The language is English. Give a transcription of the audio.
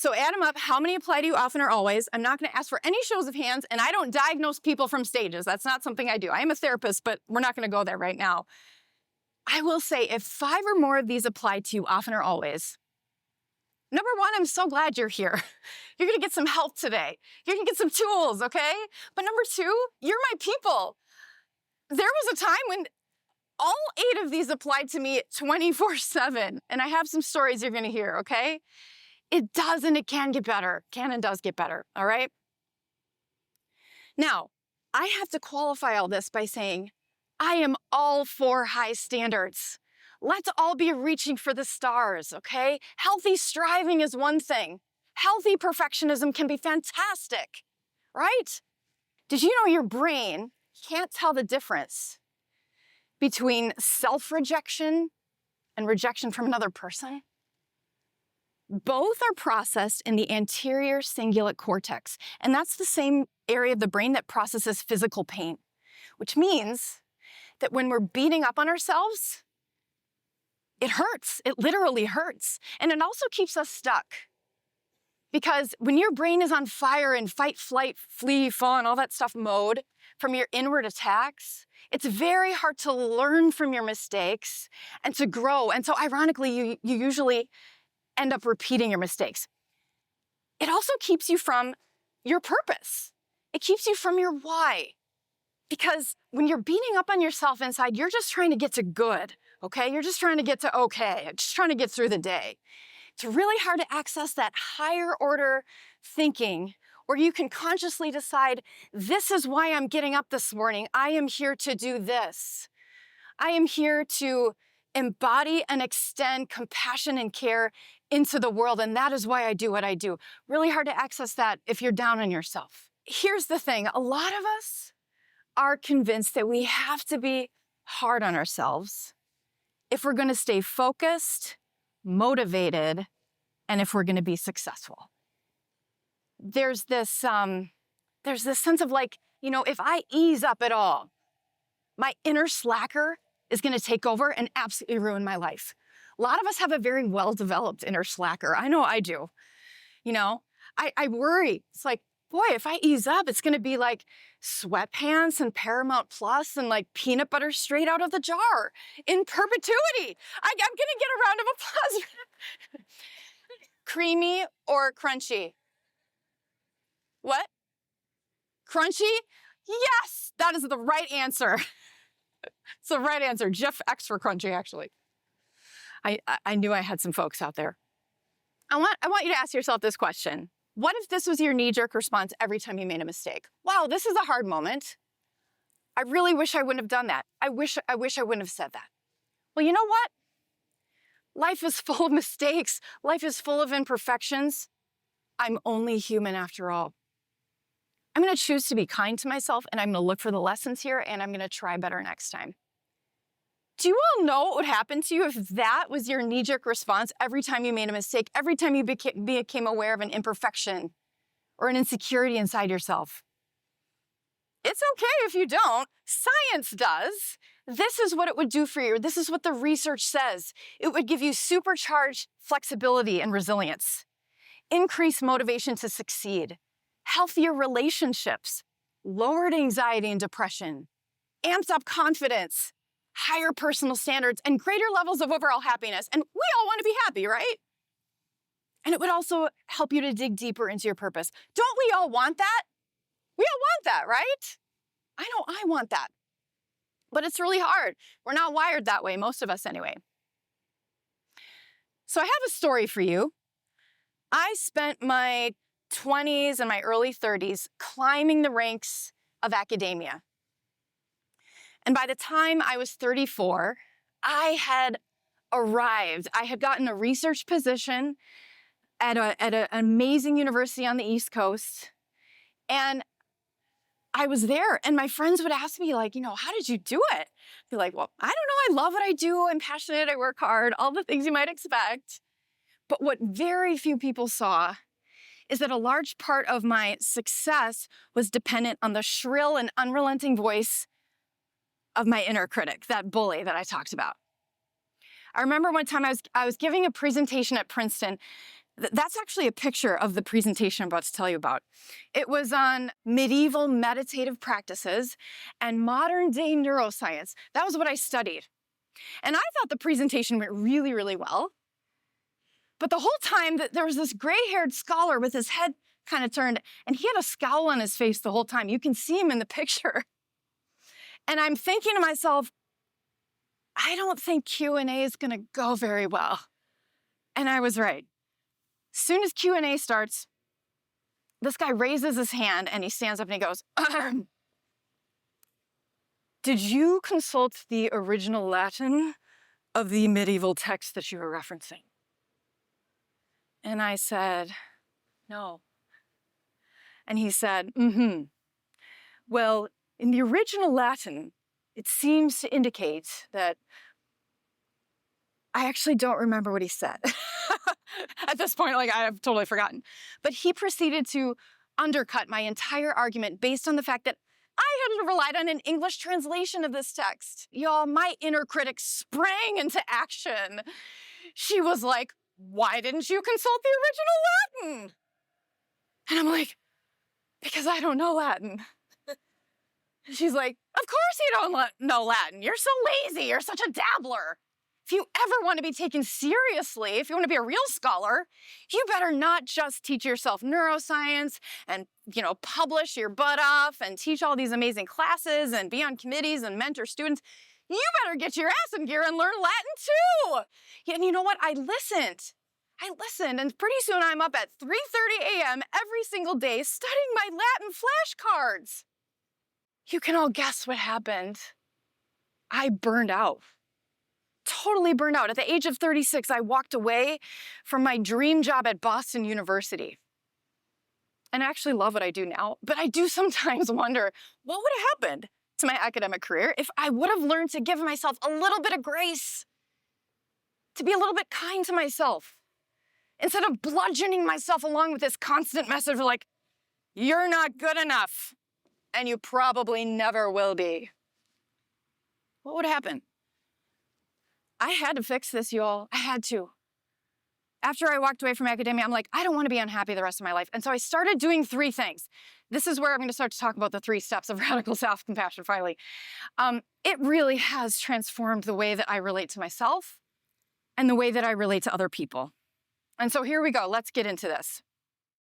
So add them up. How many apply to you often or always? I'm not going to ask for any shows of hands, and I don't diagnose people from stages. That's not something I do. I am a therapist, but we're not going to go there right now. I will say if 5 or more of these apply to you often or always, number one, I'm so glad you're here. You're going to get some help today. You're going to get some tools, okay? But number 2, you're my people. There was a time when all 8 of these applied to me 24/7, and I have some stories you're going to hear, okay? It does and it can get better. Can and does get better, all right? Now, I have to qualify all this by saying, I am all for high standards. Let's all be reaching for the stars, okay? Healthy striving is one thing. Healthy perfectionism can be fantastic, right? Did you know your brain can't tell the difference between self-rejection and rejection from another person? Both are processed in the anterior cingulate cortex, and that's the same area of the brain that processes physical pain, which means that when we're beating up on ourselves, it hurts. It literally hurts. And it also keeps us stuck. Because when your brain is on fire in fight, flight, flee, fawn, all that stuff mode from your inward attacks, it's very hard to learn from your mistakes and to grow. And so ironically, you usually end up repeating your mistakes. It also keeps you from your purpose. It keeps you from your why. Because when you're beating up on yourself inside, you're just trying to get to good, okay? You're just trying to get to okay, just trying to get through the day. It's really hard to access that higher order thinking where you can consciously decide, this is why I'm getting up this morning. I am here to do this. I am here to embody and extend compassion and care into the world, and that is why I do what I do. Really hard to access that if you're down on yourself. Here's the thing, a lot of us are convinced that we have to be hard on ourselves if we're going to stay focused, motivated, and if we're going to be successful. There's this sense of like, if I ease up at all, my inner slacker is going to take over and absolutely ruin my life. A lot of us have a very well-developed inner slacker. I know I do. I worry. It's like, boy, if I ease up, it's going to be like sweatpants and Paramount Plus and like peanut butter straight out of the jar in perpetuity. I'm going to get a round of applause. Creamy or crunchy? What? Crunchy? Yes, that is the right answer. It's the right answer. Jeff X for crunchy, actually. I knew I had some folks out there. I want you to ask yourself this question. What if this was your knee-jerk response every time you made a mistake? Wow, this is a hard moment. I really wish I wouldn't have done that. I wish I wouldn't have said that. Well, you know what? Life is full of mistakes. Life is full of imperfections. I'm only human after all. I'm going to choose to be kind to myself, and I'm going to look for the lessons here, and I'm going to try better next time. Do you all know what would happen to you if that was your knee-jerk response every time you made a mistake, every time you became aware of an imperfection or an insecurity inside yourself? It's okay if you don't. Science does. This is what it would do for you. This is what the research says. It would give you supercharged flexibility and resilience, increased motivation to succeed, healthier relationships, lowered anxiety and depression, amped up confidence, higher personal standards, and greater levels of overall happiness. And we all want to be happy, right? And it would also help you to dig deeper into your purpose. Don't we all want that? We all want that, right? I know I want that. But it's really hard. We're not wired that way, most of us anyway. So I have a story for you. I spent my 20s and my early 30s climbing the ranks of academia. And by the time I was 34, I had arrived. I had gotten a research position at an amazing university on the East Coast. And I was there, and my friends would ask me, like, how did you do it? I'd be like, well, I don't know. I love what I do. I'm passionate. I work hard. All the things you might expect. But what very few people saw is that a large part of my success was dependent on the shrill and unrelenting voice of my inner critic, that bully that I talked about. I remember one time I was giving a presentation at Princeton That's actually a picture of the presentation I'm about to tell you about. It was on medieval meditative practices and modern day neuroscience. That was what I studied. And I thought the presentation went really, really well. But the whole time there was this gray-haired scholar with his head kind of turned, and he had a scowl on his face the whole time. You can see him in the picture. And I'm thinking to myself, I don't think Q&A is gonna go very well. And I was right. As soon as Q&A starts, this guy raises his hand and he stands up and he goes, did you consult the original Latin of the medieval text that you were referencing? And I said, no. And he said, well, in the original Latin, it seems to indicate that I actually don't remember what he said. At this point, like, I've totally forgotten. But he proceeded to undercut my entire argument based on the fact that I hadn't relied on an English translation of this text. Y'all, my inner critic sprang into action. She was like, why didn't you consult the original Latin? And I'm like, because I don't know Latin. She's like, of course you don't know Latin. You're so lazy. You're such a dabbler. If you ever want to be taken seriously, if you want to be a real scholar, you better not just teach yourself neuroscience and, publish your butt off and teach all these amazing classes and be on committees and mentor students. You better get your ass in gear and learn Latin too. And you know what? I listened, and pretty soon I'm up at 3:30 a.m. every single day studying my Latin flashcards. You can all guess what happened. I burned out. Totally burned out. At the age of 36, I walked away from my dream job at Boston University. And I actually love what I do now, but I do sometimes wonder, what would have happened to my academic career if I would have learned to give myself a little bit of grace, to be a little bit kind to myself, instead of bludgeoning myself along with this constant message of like, you're not good enough, and you probably never will be. What would happen? I had to fix this, y'all. I had to. After I walked away from academia, I'm like, I don't want to be unhappy the rest of my life. And so I started doing 3 things. This is where I'm going to start to talk about the 3 steps of radical self-compassion finally. It really has transformed the way that I relate to myself and the way that I relate to other people. And so here we go. Let's get into this.